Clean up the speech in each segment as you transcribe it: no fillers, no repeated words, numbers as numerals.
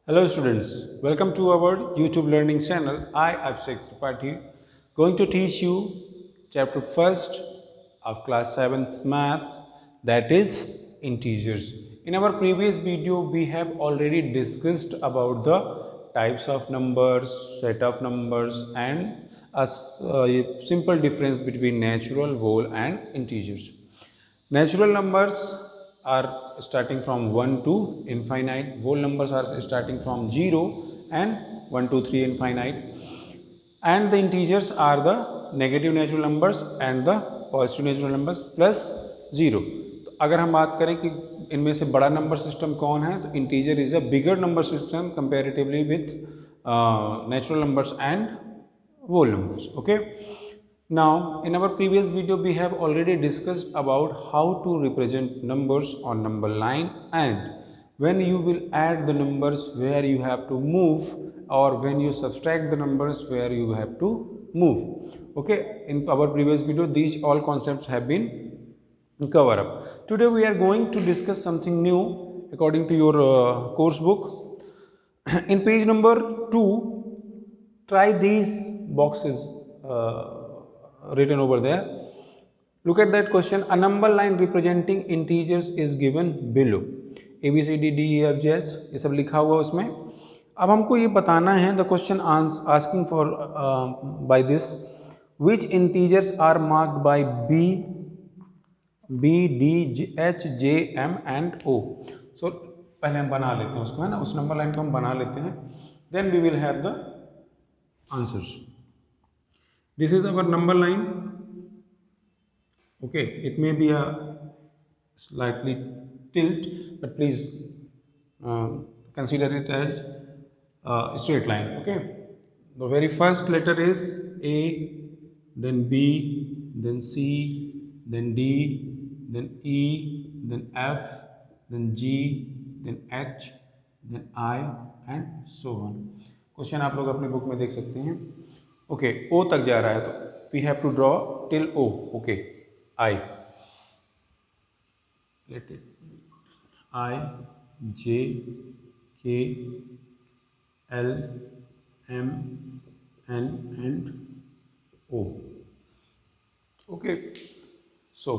Hello students, welcome to our YouTube learning channel. I Abhishek Tripathi going to teach you chapter first of class 7th math, that is integers. In our previous video we have already discussed about the types of numbers, set of numbers and a simple difference between natural, whole and integers. Natural numbers are starting from 1 to infinite, whole numbers are starting from 0 and 1, 2, 3 infinite, and the integers are the negative natural numbers and the positive natural numbers plus 0. तो अगर हम बात करें कि इनमें से बड़ा number system कौन है, तो integer is a bigger number system comparatively with natural numbers and whole numbers. Okay. Now, in our previous video, we have already discussed about how to represent numbers on number line, and when you will add the numbers where you have to move, or when you subtract the numbers where you have to move. Okay, in our previous video, these all concepts have been covered up. Today we are going to discuss something new according to your course book. In page number 2, try these boxes written over there. Look at that question. A number line representing integers is given below. A B C D D E F G H ये सब लिखा हुआ उसमें. अब हमको ये बताना है, the question asking for by this, which integers are marked by B, D, H, J, M and O. So पहले हम बना लेते हैं उसको, है ना, उस नंबर लाइन को हम बना लेते हैं. Then we will have the answers. This is our number line. Okay, it may be a slightly tilt, but please consider it as a straight line. Okay, the very first letter is A, then B, then C, then D, then E, then F, then G, then H, then I and so on. Question आप लोग अपने book में देख सकते हैं. Okay, ओ तक जा रहा है तो we have to draw till O. Okay, I, let it I, J, K, L, M, N and O. Okay, so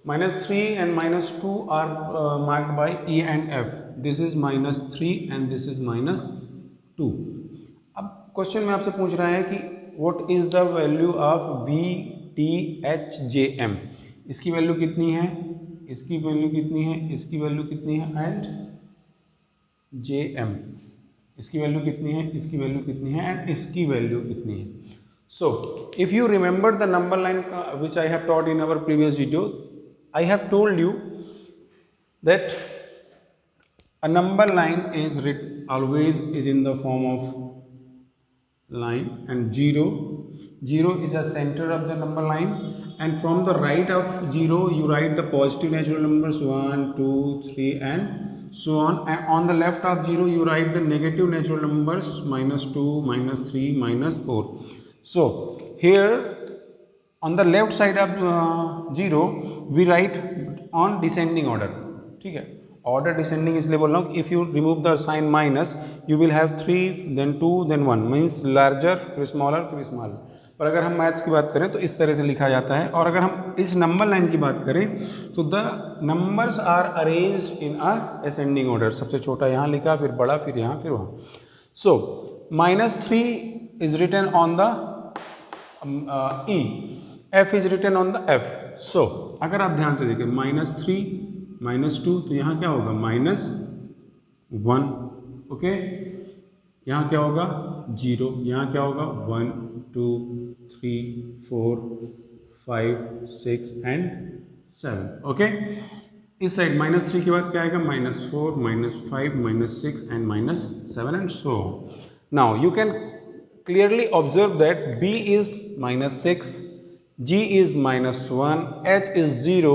-3 and -2 are marked by E and F. This is -3 and this is -2. अब question में आपसे पूछ रहा है कि what is the value of B, D, H, J, M. इसकी value कितनी है, इसकी वैल्यू कितनी है, इसकी वैल्यू कितनी है एंड J, M. इसकी वैल्यू कितनी है, इसकी वैल्यू कितनी है एंड इसकी वैल्यू कितनी है. So, if you remember the number line which I have taught in our previous video, I have told you that a number line is always is in the form of line, and 0 is the center of the number line, and from the right of 0 you write the positive natural numbers 1, 2, 3 and so on, and on the left of 0 you write the negative natural numbers -2, -3, -4. So here on the left side of 0 we write on descending order. ठीक है, order descending इसलिए बोल रहा हूँ, if you remove the sign minus you will have 3, then 2, then 1, means larger, फिर smaller, फिर smaller. पर अगर हम मैथ्स की बात करें तो इस तरह से लिखा जाता है, और अगर हम इस नंबर लाइन की बात करें तो the numbers are arranged in a ascending order. सबसे छोटा यहाँ लिखा, फिर बड़ा, फिर यहाँ, फिर वहाँ. सो -3 is written on the E, F is written on the F. So अगर आप ध्यान से देखें -3, -2, तो यहाँ क्या होगा -1. ओके, यहाँ क्या होगा 0, यहाँ क्या होगा 1, 2, 3, 4, 5, 6 एंड 7. ओके, इस साइड -3 के बाद क्या आएगा -4, -5, -6 and -7 and so on. Now you can clearly observe that B is -6, G is -1, H is 0,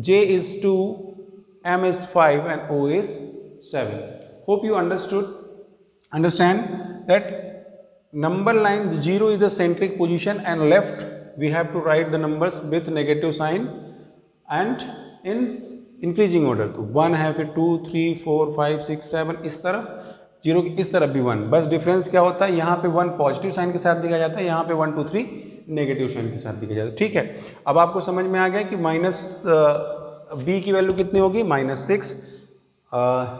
J is 2, M is 5 and O is 7. Hope you understand that number line 0 is the centric position, and left we have to write the numbers with negative sign and in increasing order. तो 1 है, फिर 2, 3, 4, 5, 6, 7 इस तरह, zero की इस तरफ भी 1, बस डिफरेंस क्या होता है, यहाँ पे 1 पॉजिटिव साइन के साथ दिया जाता है, यहाँ पे 1 2 3 नेगेटिव साइन के साथ दिया जाता है। ठीक है, अब आपको समझ में आ गया कि माइनस बी की वैल्यू कितनी होगी, -6,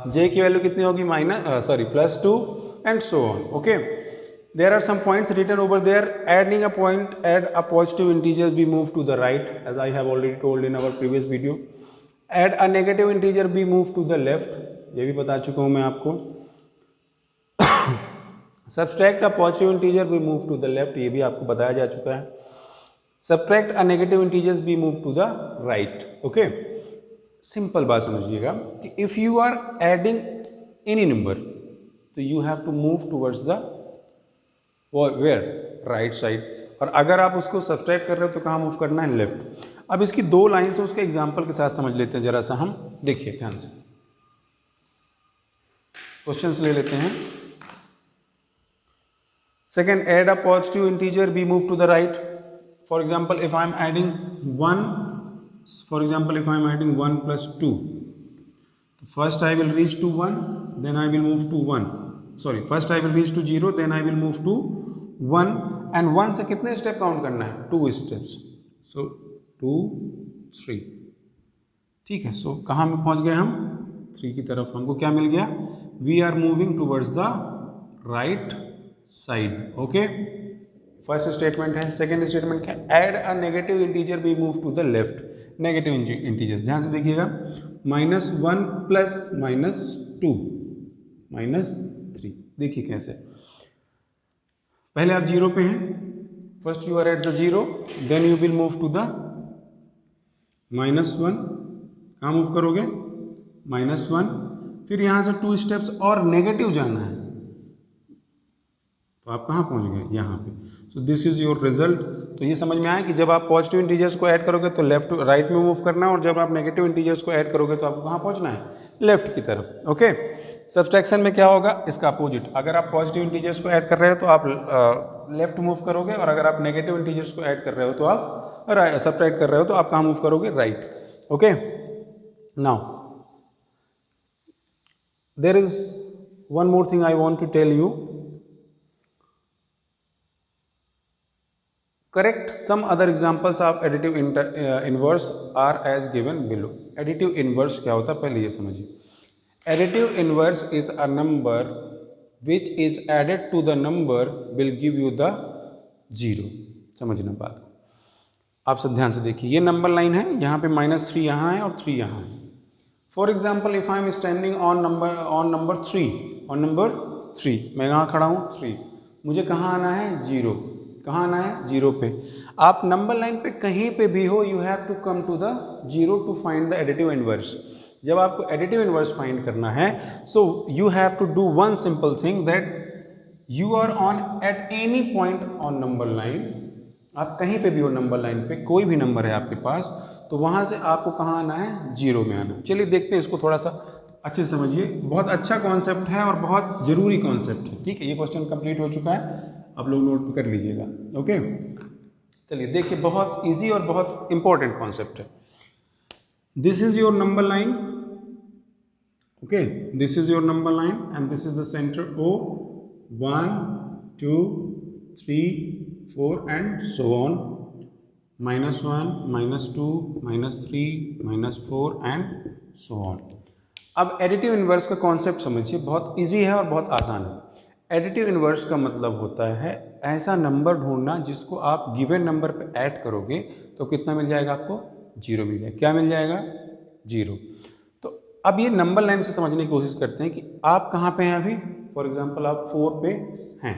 जे की वैल्यू कितनी होगी, +2 and so on. Okay, there are some points written over there. Adding a point, add a positive integer be moved to the right, as I have already told in our previous video. Add a negative integer be moved to the left, ये भी बता चुका हूँ मैं आपको। Subtract a positive integer be moved to the left, ये भी आपको बताया जा चुका है। Subtract a negative integer be moved to the right. Okay, simple बात समझिएगा कि if you are adding any number, तो you have to move towards the where, right side, और अगर आप उसको सब्सट्रैक्ट कर रहे हो तो कहाँ मूव करना है, लेफ्ट। अब इसकी 2 लाइन से उसके एग्जांपल के साथ समझ लेते हैं जरा सा हम, देखिए ध्यान से क्वेश्चंस ले लेते हैं। Second, add a positive integer B move to the right. For example if I am adding 1, for example if I am adding 1 + 2, first I will reach to 1, then I will move to 1, sorry first I will reach to 0, then I will move to 1, and 1 से कितने step count करना है, 2 steps, सो 2 3। ठीक है, सो कहाँ में पहुँच गए हम, 3 की तरफ। हमको क्या मिल गया, we are moving towards the right side. Okay, first statement है। सेकेंड स्टेटमेंट क्या, add a negative integer B move to the left. Negative integers ध्यान से देखिएगा, -1 + -2 -3। देखिए कैसे, पहले आप 0 पे हैं, first you are at the 0, then you will move to the -1, कहाँ मूव करोगे, -1, फिर यहाँ से 2 स्टेप्स और नेगेटिव जाना है, तो आप कहाँ पहुँच गए, यहाँ पे। सो दिस इज योर रिजल्ट। तो ये समझ में आया कि जब आप पॉजिटिव इंटीजर्स को ऐड करोगे तो लेफ्ट राइट में मूव करना है, और जब आप नेगेटिव इंटीजर्स को ऐड करोगे तो आपको कहाँ पहुँचना है, लेफ्ट की तरफ। ओके, सब्सट्रैक्शन में क्या होगा, इसका अपोजिट, अगर आप पॉजिटिव इंटीजर्स को ऐड कर रहे हो तो आप लेफ्ट मूव करोगे, और अगर आप नेगेटिव इंटीजर्स को ऐड कर रहे हो तो आप सब्ट्रैक्ट कर रहे हो तो आप कहाँ मूव करोगे, right. Okay, now there is one more thing I want to tell you. Correct some other examples of additive inverse are as given below. Additive inverse क्या होता है, पहले ये समझिए। Additive inverse is a number which is added to the number will give you the 0. समझना बात को, आप सब ध्यान से देखिए। ये नंबर लाइन है, यहाँ पे -3 यहाँ है और 3 यहाँ है। For example if I am standing on number 3, मैं यहाँ खड़ा हूँ 3, मुझे कहाँ आना है, 0, कहाँ आना है, 0 पे। आप नंबर लाइन पे कहीं पे भी हो, you have to come to the 0 to find the additive inverse. जब आपको एडिटिव इनवर्स फाइंड करना है, so you have to do one simple thing, that you are on at any point on number line. आप कहीं पे भी हो number line पे, कोई भी नंबर है आपके पास, तो वहाँ से आपको कहाँ आना है, 0 में आना है। चलिए देखते हैं इसको, थोड़ा सा अच्छे से समझिए। बहुत अच्छा कॉन्सेप्ट है और बहुत ज़रूरी कॉन्सेप्ट है। ठीक है, ये क्वेश्चन कंप्लीट हो चुका है, आप लोग नोट कर लीजिएगा। ओके, चलिए देखिए, बहुत इजी और बहुत इंपॉर्टेंट कॉन्सेप्ट है। This is your number line, okay, this is your number line and this is the centre O, 1 2 3 4 and so on, -1 -2 -3 -4 and so on. अब एडिटिव इनवर्स का कॉन्सेप्ट समझिए, बहुत इजी है और बहुत आसान है। एडिटिव इनवर्स का मतलब होता है ऐसा नंबर ढूंढना जिसको आप गिवन नंबर पे ऐड करोगे तो कितना मिल जाएगा आपको, 0 मिल जाएगा। क्या मिल जाएगा, 0। तो अब ये नंबर लाइन से समझने की कोशिश करते हैं कि आप कहाँ पे हैं अभी। फॉर एग्जांपल आप 4 पे हैं,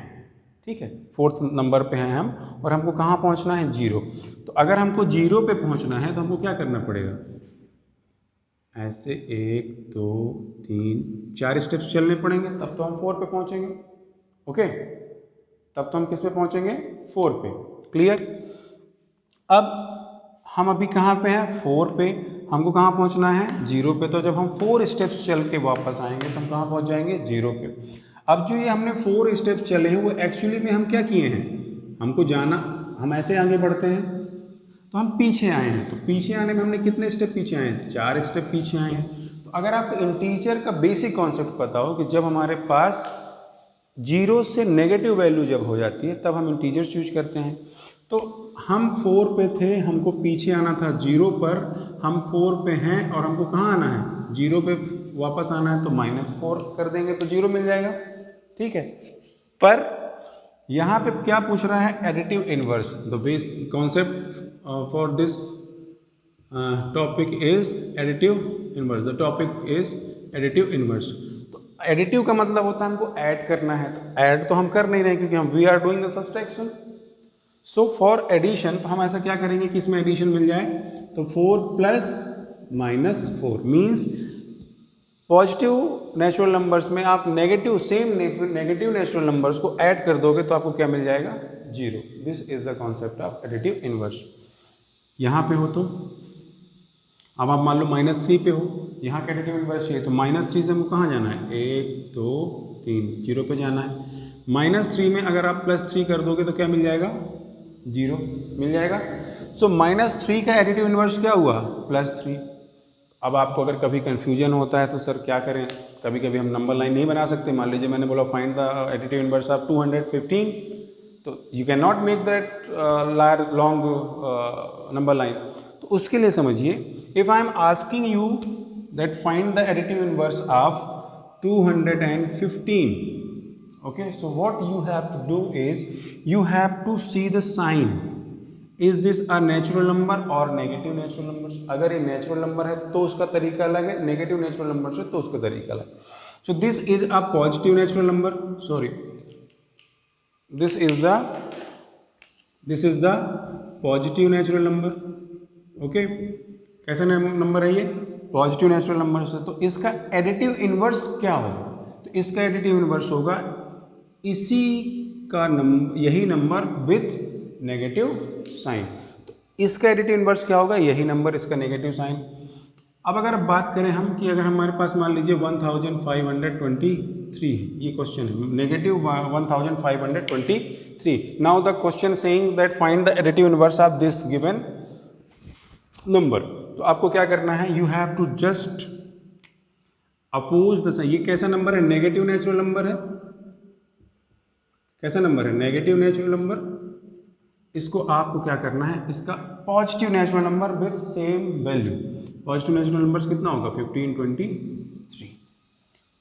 ठीक है, 4th नंबर पे हैं हम, और हमको कहाँ पहुँचना है, 0। तो अगर हमको 0 पे पहुँचना है तो हमको क्या करना पड़ेगा, ऐसे 1 2 3 4 स्टेप्स चलने पड़ेंगे, तब तो हम 4 पे पहुँचेंगे। ओके, तब तो हम किस पे पहुंचेंगे, 4 पे। क्लियर। अब हम अभी कहाँ पे हैं, 4 पे, हमको कहाँ पहुंचना है, 0 पे। तो जब हम 4 स्टेप्स चल के वापस आएंगे तो हम कहाँ पहुंच जाएंगे, 0 पे। अब जो ये हमने 4 स्टेप्स चले हैं वो एक्चुअली में हम क्या किए हैं, हमको जाना, हम ऐसे आगे बढ़ते हैं तो हम पीछे आए हैं। तो पीछे आने में हमने कितने स्टेप पीछे आए हैं, 4 स्टेप पीछे आए हैं। तो अगर आपको इंटीजर का बेसिक कॉन्सेप्ट पता हो कि जब हमारे पास जीरो से नेगेटिव वैल्यू जब हो जाती है तब हम इंटीजर यूज करते हैं। तो हम 4 पे थे, हमको पीछे आना था 0 पर, हम 4 पे हैं और हमको कहाँ आना है, 0 पे वापस आना है, तो -4 कर देंगे तो 0 मिल जाएगा। ठीक है, पर यहाँ पे क्या पूछ रहा है, additive inverse. The base concept for this topic is additive inverse. The topic is additive inverse. तो एडिटिव का मतलब होता है हमको ऐड करना है, तो ऐड तो हम कर नहीं रहे क्योंकि हम we are doing the subtraction. So for addition तो हम ऐसा क्या करेंगे कि इसमें एडिशन मिल जाए, तो 4 plus -4 means positive natural numbers में आप negative same negative natural numbers को ऐड कर दोगे तो आपको क्या मिल जाएगा, 0। This is the concept of additive inverse. यहाँ पे हो तो अब आप मान लो -3 पे हो, यहाँ का एडिटिव इनवर्स चाहिए तो -3 से हमको कहाँ जाना है, 1 2 3 0 पे जाना है। -3 में अगर आप +3 कर दोगे तो क्या मिल जाएगा, 0 मिल जाएगा। सो -3 का एडिटिव इनवर्स क्या हुआ, +3। अब आपको अगर कभी कन्फ्यूजन होता है तो सर क्या करें, कभी कभी हम नंबर लाइन नहीं बना सकते। मान लीजिए मैंने बोला find the additive inverse of 215, तो you can not make that long number line. तो उसके लिए समझिए, if I am asking you that find the additive inverse of 215, okay, so what you have to do is you have to see the sign, is this a natural number or negative natural numbers। अगर ये natural number है तो उसका तरीका अलग है, negative natural number है तो उसका तरीका अलग। सो this is a positive natural number, sorry this is the positive natural number. Okay, कैसा नंबर है ये, पॉजिटिव नेचुरल नंबर से। तो इसका एडिटिव इनवर्स क्या होगा, तो इसका एडिटिव इनवर्स होगा इसी का नंबर, यही नंबर विथ नेगेटिव साइन। तो इसका एडिटिव इनवर्स क्या होगा, यही नंबर, इसका नेगेटिव साइन। अब अगर बात करें हम कि अगर हमारे पास मान लीजिए 1523 ये क्वेश्चन है, negative 1523। Now the question saying that find the additive inverse of this given number. तो आपको क्या करना है, you have to just oppose the, ये कैसा नंबर है, नेगेटिव नेचुरल नंबर है, कैसा नंबर है, नेगेटिव नेचुरल नंबर। इसको आपको क्या करना है, इसका positive natural number with same value. Positive natural numbers कितना होगा, 1523।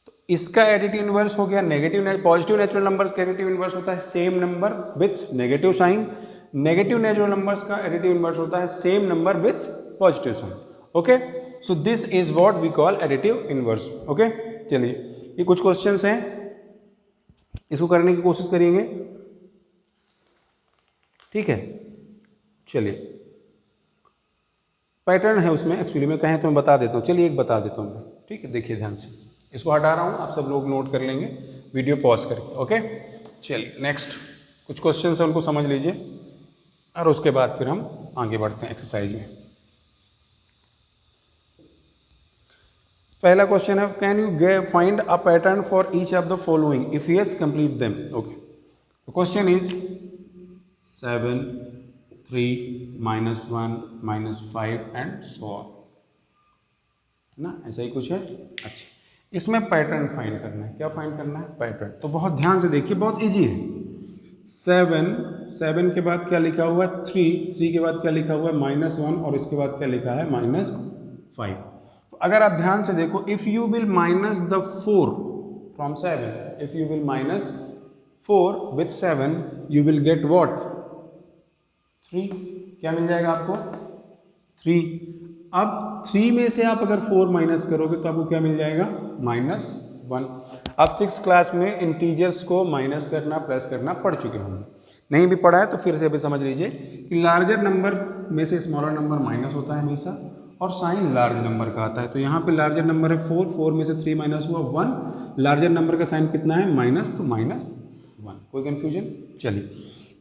तो इसका एडिटिव इनवर्स हो गया नेगेटिव। पॉजिटिव नेचुरल नंबर्स का एडिटिव इनवर्स होता है same number with negative sign. Negative natural numbers का एडिटिव इनवर्स होता है same number with positive sign. Okay, so this is what we call additive inverse. Okay, चलिए ये कुछ questions हैं, इसको करने की कोशिश करेंगे। ठीक है, चलिए पैटर्न है उसमें, एक्चुअली मैं कहें तो मैं बता देता हूँ। चलिए एक बता देता हूँ मैं, ठीक है, देखिए ध्यान से, इसको हटा रहा हूँ, आप सब लोग नोट कर लेंगे वीडियो पॉज करके। ओके, चलिए नेक्स्ट कुछ क्वेश्चन है उनको समझ लीजिए और उसके बाद फिर हम आगे बढ़ते हैं एक्सरसाइज में। पहला क्वेश्चन है, can you find a pattern for each of the following, if yes complete them. Okay, the question is 7 3 -1 -5 and so on, है ना, ऐसा ही कुछ है। अच्छा, इसमें पैटर्न फाइंड करना है। क्या फाइंड करना है, पैटर्न। तो बहुत ध्यान से देखिए, बहुत इजी है। 7 के बाद क्या लिखा हुआ है, 3 के बाद क्या लिखा हुआ है, -1 और इसके बाद क्या लिखा है, -5। तो अगर आप ध्यान से देखो, if you will minus the 4 from 7, if you will -4 with 7 you will get what, 3। क्या मिल जाएगा आपको, 3। अब 3 में से आप अगर 4 माइनस करोगे तो आपको क्या मिल जाएगा, -1। आप 6th क्लास में इंटीजर्स को माइनस करना प्लस करना पढ़ चुके होंगे, नहीं भी पढ़ा है तो फिर से अभी समझ लीजिए कि लार्जर नंबर में से स्मॉलर नंबर माइनस होता है हमेशा, और साइन लार्ज नंबर का आता है। तो यहाँ पे लार्जर नंबर है 4 में से 3 माइनस हुआ 1, लार्जर नंबर का साइन कितना है, माइनस, तो -1। कोई कन्फ्यूजन, चलिए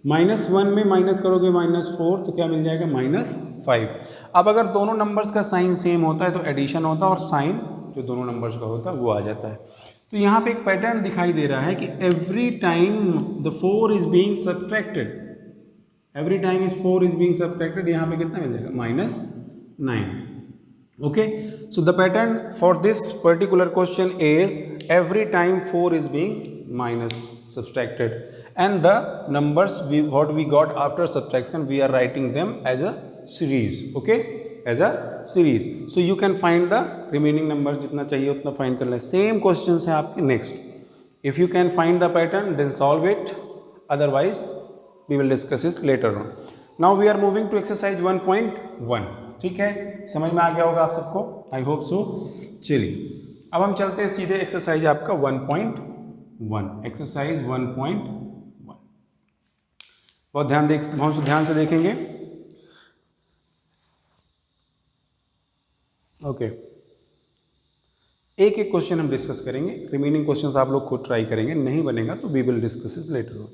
-1 में माइनस करोगे -4 तो क्या मिल जाएगा, -5। अब अगर दोनों नंबर्स का साइन सेम होता है तो एडिशन होता है और साइन जो दोनों नंबर्स का होता है वो आ जाता है। तो यहाँ पे एक पैटर्न दिखाई दे रहा है कि every time the 4 is being subtracted, every time is 4 is being subtracted, यहाँ पे कितना मिल जाएगा, -9। Okay, so the pattern for this particular question is every time 4 is being minus subtracted, and the numbers what we got after subtraction we are writing them as a series. Okay, as a series. So you can find the remaining numbers, जितना चाहिए उतना find कर लें. Same questions है आपके next. If you can find the pattern then solve it, otherwise we will discuss it later on. Now we are moving to exercise 1.1. ठीक है, समझ में आ गया होगा आप सबको, आई होप सो. चलिए अब हम चलते हैं सीधे एक्सरसाइज आपका 1.1. एक्सरसाइज 1.1 बहुत ध्यान से देखेंगे. ओके, एक एक क्वेश्चन हम डिस्कस करेंगे, रिमेनिंग क्वेश्चंस आप लोग खुद ट्राई करेंगे, नहीं बनेगा तो we will discuss it later on.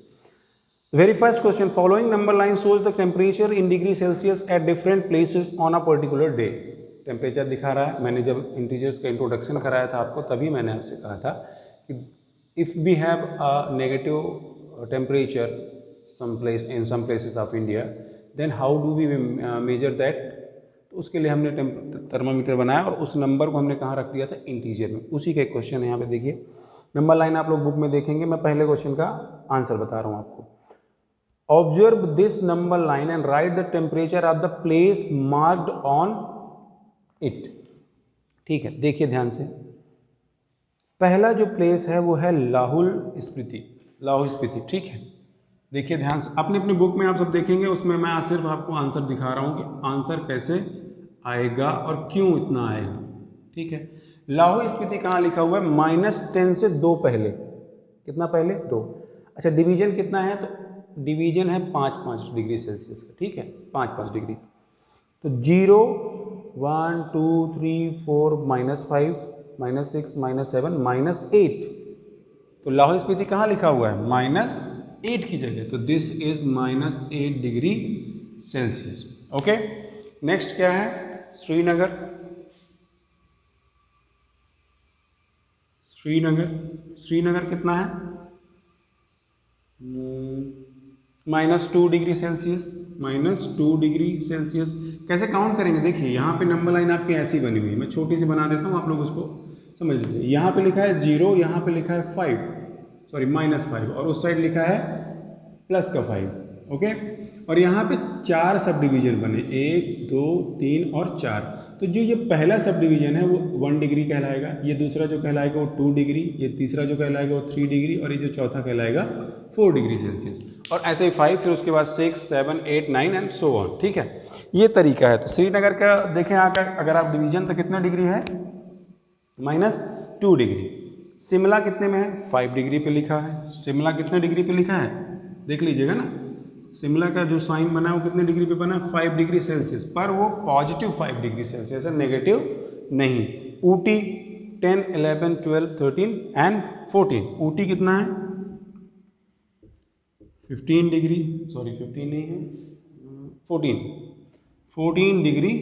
Very first question, following number line shows the temperature in degree Celsius at different places on a particular day. Temperature दिखा रहा है. मैंने जब इंटीजर्स का इंट्रोडक्शन कराया था आपको तभी मैंने आपसे कहा था कि if we have a negative temperature in some places of India then how do we measure that. तो उसके लिए हमने थर्मामीटर बनाया और उस नंबर को हमने कहाँ रख दिया था, इंटीजर में. उसी का एक क्वेश्चन है यहाँ पे देखिए. नंबर लाइन आप लोग बुक में देखेंगे, मैं पहले क्वेश्चन का आंसर बता रहा हूँ आपको. Observe this number line and write the temperature of the place marked on it. ठीक है, देखिए ध्यान से. पहला जो प्लेस है वो है लाहौल स्पीति. लाहौल स्पीति, ठीक है. देखिए ध्यान से, अपने अपने बुक में आप सब देखेंगे, उसमें मैं सिर्फ आपको आंसर दिखा रहा हूँ कि आंसर कैसे आएगा और क्यों इतना आएगा. ठीक है, लाहौल स्पीति कहाँ लिखा हुआ है, -10 से 2 पहले. कितना पहले, 2. अच्छा, डिवीजन कितना है, तो डिवीजन है 5-5 डिग्री सेल्सियस का. ठीक है, 5-5 डिग्री. तो 0, 1, 2, 3, 4, -5, -6, -7, -8. तो लाहौल स्पीति कहाँ लिखा हुआ है, -8 की जगह. तो this is -8 degree Celsius. Okay, next क्या है, श्रीनगर. श्रीनगर कितना है, -2 डिग्री सेल्सियस. -2 degree Celsius. कैसे काउंट करेंगे, देखिए यहाँ पे नंबर लाइन आपकी ऐसी बनी हुई है, मैं छोटी सी बना देता हूँ, आप लोग उसको समझ लीजिए. यहाँ पे लिखा है 0, यहाँ पे लिखा है -5, और उस साइड लिखा है +5. ओके, और यहाँ पे 4 सब डिवीजन बने, 1, 2, 3 और 4. तो जो ये पहला सब डिवीजन है वो 1 डिग्री कहलाएगा, ये दूसरा जो कहलाएगा वो 2 डिग्री, ये तीसरा जो कहलाएगा वो 3 डिग्री, और ये जो चौथा कहलाएगा 4 डिग्री सेल्सियस. और ऐसे ही 5, फिर उसके बाद 6, 7, 8, 9 एंड सो ऑन. ठीक है, ये तरीका है. तो श्रीनगर का देखें यहाँ का अगर आप डिवीजन, तो कितना डिग्री है, -2 डिग्री. शिमला कितने में है, 5 डिग्री पे लिखा है. शिमला कितने डिग्री पे लिखा है, देख लीजिएगा ना. शिमला का जो साइन बना है वो कितने डिग्री पे बना है, 5 डिग्री सेल्सियस, पर वो पॉजिटिव 5 डिग्री सेल्सियस है, नेगेटिव नहीं. ऊटी 10, 11, 12, 13 एंड 14. ऊटी कितना है, 15 डिग्री, सॉरी 15 नहीं है, 14 डिग्री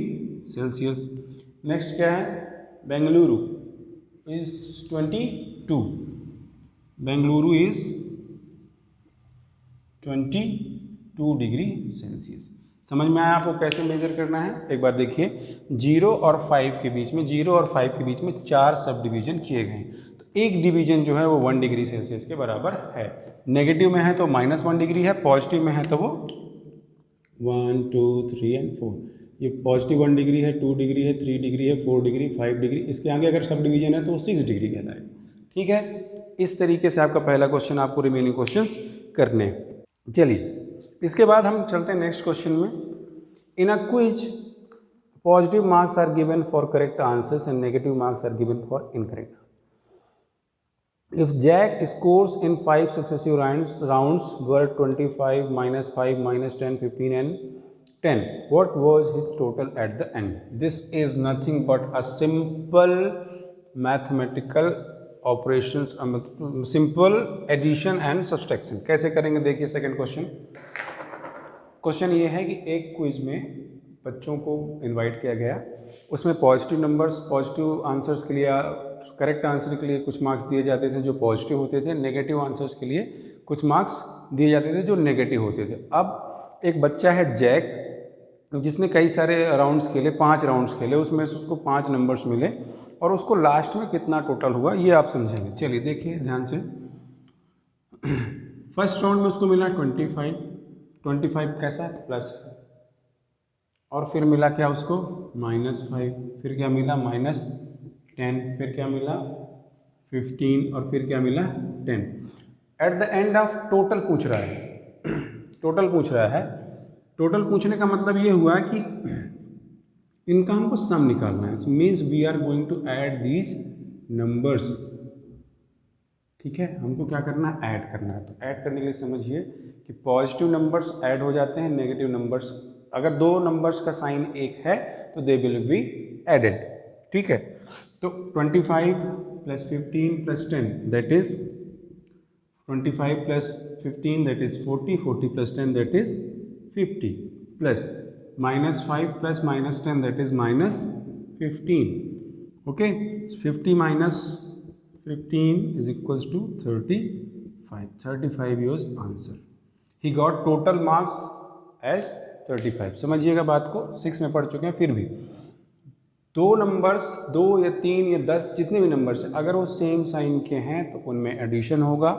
सेल्सियस. नेक्स्ट क्या है, Bengaluru is 22. Bengaluru is 22 degree Celsius. समझ में आया आपको कैसे मेजर करना है. एक बार देखिए, 0 और 5 के बीच में 4 सब डिवीजन किए गए. तो एक डिवीजन जो है वो 1 डिग्री सेल्सियस के बराबर है. नेगेटिव में है तो -1 डिग्री है, पॉजिटिव में है तो वो 1, 2, 3 एंड 4. ये पॉजिटिव 1 डिग्री है, 2 डिग्री है, 3 डिग्री है, 4 डिग्री, 5 डिग्री. इसके आगे अगर सब डिवीजन है तो वो 6 डिग्री कहलाएगा. ठीक है, इस तरीके से आपका पहला क्वेश्चन, आपको रिमेनिंग क्वेश्चंस करने. चलिए इसके बाद हम चलते हैं नेक्स्ट क्वेश्चन में. In a quiz positive marks are given for correct answers and negative marks are given for incorrect. If Jack scores in 5 successive rounds were 25, -5, -10, 15 and 10, what was his total at the end? This is nothing but a simple mathematical operations, simple addition and subtraction. कैसे करेंगे देखिए. Second question ये है कि एक quiz में बच्चों को इनवाइट किया गया, उसमें पॉजिटिव नंबर्स, पॉजिटिव आंसर्स के लिए, करेक्ट आंसर के लिए कुछ मार्क्स दिए जाते थे जो पॉजिटिव होते थे, नेगेटिव आंसर्स के लिए कुछ मार्क्स दिए जाते थे जो नेगेटिव होते थे. अब एक बच्चा है जैक, जिसने कई सारे राउंड्स खेले, 5 राउंड्स खेले, उसमें से उसको 5 नंबर्स मिले और उसको लास्ट में कितना टोटल हुआ ये आप समझेंगे। चलिए देखिए ध्यान से। फर्स्ट राउंड में उसको मिला 25, 25 कैसा प्लस, और फिर मिला क्या उसको -5, फिर क्या मिला -10, फिर क्या मिला 15 और फिर क्या मिला 10। At the end of total पूछ रहा है टोटल पूछ रहा है। टोटल पूछने का मतलब ये हुआ कि इनका हमको सम निकालना है। Means we are going to add these numbers. ठीक है, हमको क्या करना है, ऐड करना है। तो ऐड करने के लिए समझिए कि पॉजिटिव नंबर्स ऐड हो जाते हैं, नेगेटिव नंबर्स, अगर दो नंबर्स का साइन एक है तो दे विल बी एडेड। ठीक है, तो 25 + 15 + 10 that is 25 + 15 that is 40, 40 + 10 that is 50, plus -5 + -10 that is -15। Okay, 50 - 15 is equals to 35. 35 yours answer. He got total marks as 35. समझिएगा बात को, 6 में पढ़ चुके हैं। फिर भी दो नंबर्स, 2 या 3 या 10 जितने भी नंबर्स हैं, अगर वो सेम साइन के हैं तो उनमें एडिशन होगा।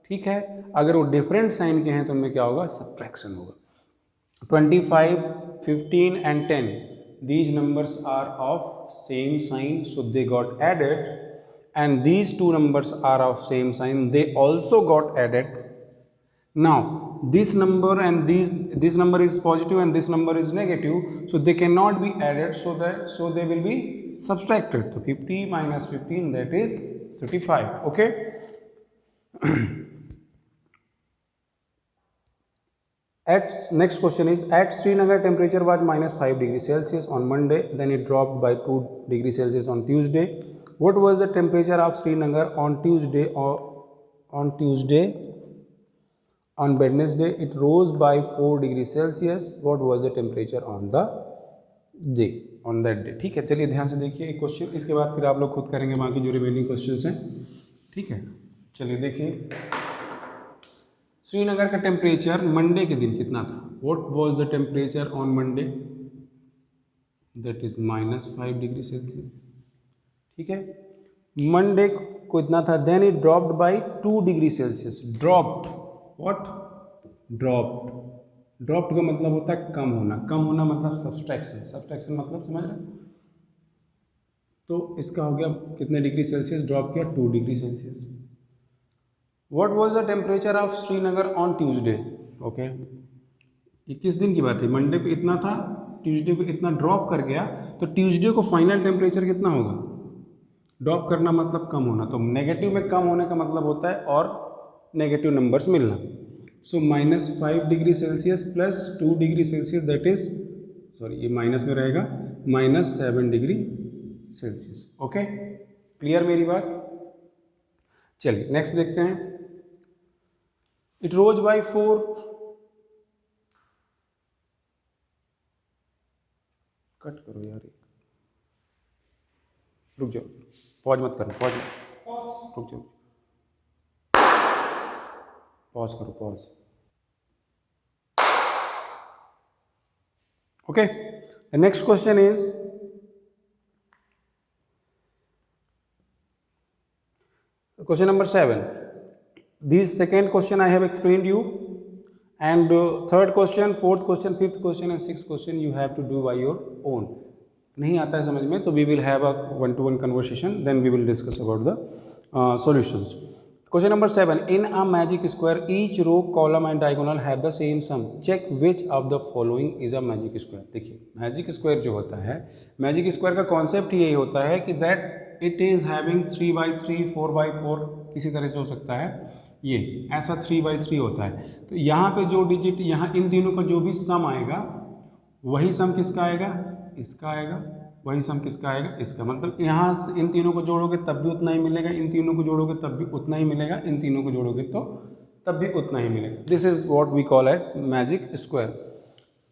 ठीक है, अगर वो डिफरेंट साइन के हैं तो उनमें क्या होगा, सब्ट्रैक्शन होगा। 25, 15 and 10, these numbers are of same sign, so they got added, and these two numbers are of same sign, they also got added. Now this number and this number is positive and this number is negative, so they cannot be added, so they will be subtracted. So 50 - 15 that is 35. Okay. Next question is, at Srinagar temperature was -5 degrees Celsius on Monday, then it dropped by 2 degrees Celsius on Tuesday. What was the temperature of Srinagar on Tuesday? On Wednesday it rose by 4 degrees Celsius. What was the temperature on the day, on that day? ठीक है, चलिए ध्यान से देखिए question, इसके बाद फिर आप लोग खुद करेंगे बाकी जो रिमेनिंग क्वेश्चंस हैं। ठीक है, चलिए देखिए, श्रीनगर का टेम्परेचर मंडे के दिन कितना था? What was the temperature on Monday? That is -5 degree Celsius. ठीक है, मंडे को इतना था। Then it dropped by 2 degree Celsius. Dropped, what? Dropped का मतलब होता है कम होना। कम होना मतलब सब्सट्रैक्शन। सब्सट्रैक्शन मतलब समझ रहे? तो इसका हो गया कितने डिग्री सेल्सियस ड्रॉप किया? 2 degree Celsius. What was the temperature of Srinagar on Tuesday? Okay, ये किस दिन की बात है? मंडे को इतना था, ट्यूसडे को इतना ड्रॉप कर गया, तो ट्यूसडे को फाइनल टेम्परेचर कितना होगा? ड्रॉप करना मतलब कम होना, तो नेगेटिव में कम होने का मतलब होता है और नेगेटिव नंबर्स मिलना। सो -5 degree Celsius plus 2 degree Celsius that is, sorry ये माइनस में रहेगा, -7 डिग्री सेल्सियस। ओके, क्लियर मेरी बात? चलिए नेक्स्ट देखते हैं। इट रोज बाय 4, कट करो यार, रुक जाओ, पॉज मत करना, पॉज, रुक जाओ, पॉज करो, pause. Okay, the next question is, question number 7. These second question I have explained you, and third question, fourth question, fifth question and sixth question you have to do by your own. नहीं आता है समझ में तो we will have a one-to-one conversation, then we will discuss about the solutions. Question number 7. In a magic square, each row, column and diagonal have the same sum. Check which of the following is a magic square. देखिए magic square जो होता है, magic square का concept यही होता है कि that it is having 3/3, 4/4, किसी तरह से हो सकता है ये ऐसा 3/3 होता है। तो यहाँ पे जो डिजिट, यहाँ इन तीनों का जो भी सम आएगा वही सम किसका आएगा? इसका आएगा। वही सम किसका आएगा? इसका। मतलब यहाँ इन तीनों को जोड़ोगे तब भी उतना ही मिलेगा, इन तीनों को जोड़ोगे तब भी उतना ही मिलेगा, इन तीनों को जोड़ोगे तो तब भी उतना ही मिलेगा। This is what we call at magic square.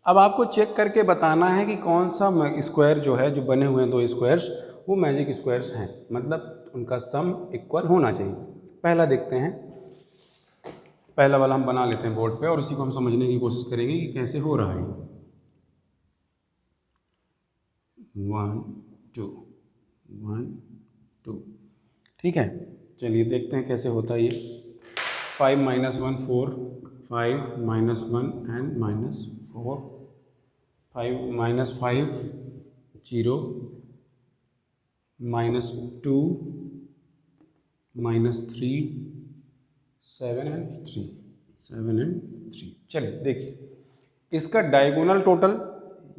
अब आपको चेक करके बताना है कि कौन सा स्क्वायर जो है, जो बने हुए हैं दो स्क्वायर्स, वो मैजिक स्क्वायर्स हैं, मतलब उनका सम इक्वल होना चाहिए। पहला देखते हैं, पहला वाला हम बना लेते हैं बोर्ड पे और उसी को हम समझने की कोशिश करेंगे कि कैसे हो रहा है। 1 2 1 2। ठीक है, चलिए देखते हैं कैसे होता है ये। 5 minus 1 4, 5 minus 1 and minus 4, 5 minus 5 0, minus 2 minus 3 7 and 3 7 and 3। चलिए देखिए इसका डायगोनल टोटल,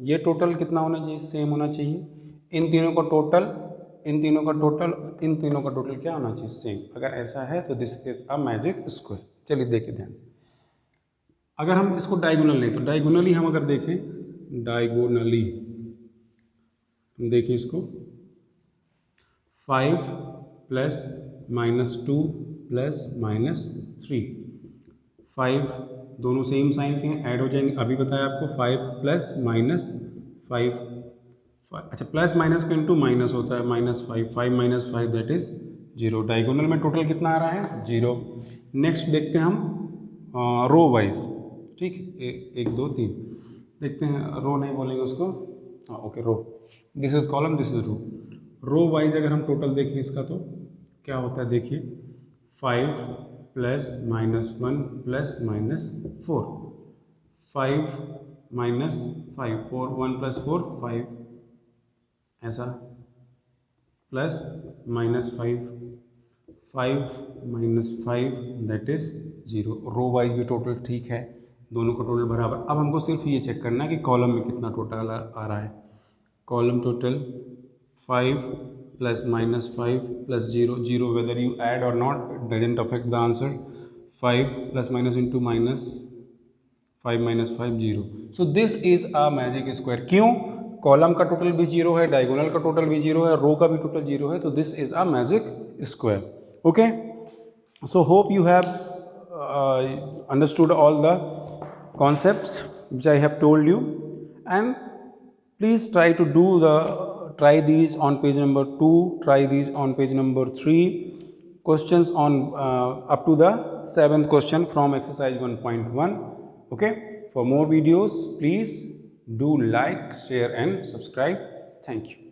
ये टोटल कितना होना चाहिए, सेम होना चाहिए। इन तीनों का टोटल, इन तीनों का टोटल, इन तीनों का टोटल क्या होना चाहिए, सेम। अगर ऐसा है तो this is a magic square. चलिए देखिए ध्यान से, अगर हम इसको डायगोनल लें तो डायगोनली हम अगर देखें, डायगोनली देखिए इसको, 5 प्लस माइनस 2 प्लस माइनस 3, 5 दोनों सेम साइन के हैं, ऐड हो जाएंगे। अभी बताया आपको 5 प्लस माइनस 5, अच्छा प्लस माइनस का इंटू माइनस होता है, minus 5, 5 minus 5 that is 0। Diagonal में टोटल कितना आ रहा है, 0। नेक्स्ट देखते हैं हम रो वाइज, ठीक, 1 2 3 देखते हैं, रो नहीं बोलेंगे उसको, हाँ okay, row, this is column, this is row. Row wise अगर हम टोटल देखें इसका तो क्या होता है, देखिए 5 plus minus 1 plus minus 4, 5 minus 5 4, 1 plus 4 5, ऐसा, plus minus 5 5 minus 5 that is 0। Row wise भी टोटल ठीक है, दोनों का टोटल बराबर। अब हमको सिर्फ ये चेक करना है कि कॉलम में कितना टोटल आ रहा है। Column total 5 plus minus 5 plus 0 0, whether you add or not it doesn't affect the answer। 5 plus minus into minus 5 minus 5 0। So this is a magic square. क्यों, कॉलम का टोटल भी 0 है, डायगोनल का total भी 0 है, रो का भी टोटल 0 है, तो this is a magic square. Okay, so hope you have understood all the concepts which I have told you, and please try to do try these on page number 2, try these on page number 3, questions on up to the 7th question from exercise 1.1. okay, for more videos please do like, share and subscribe. Thank you.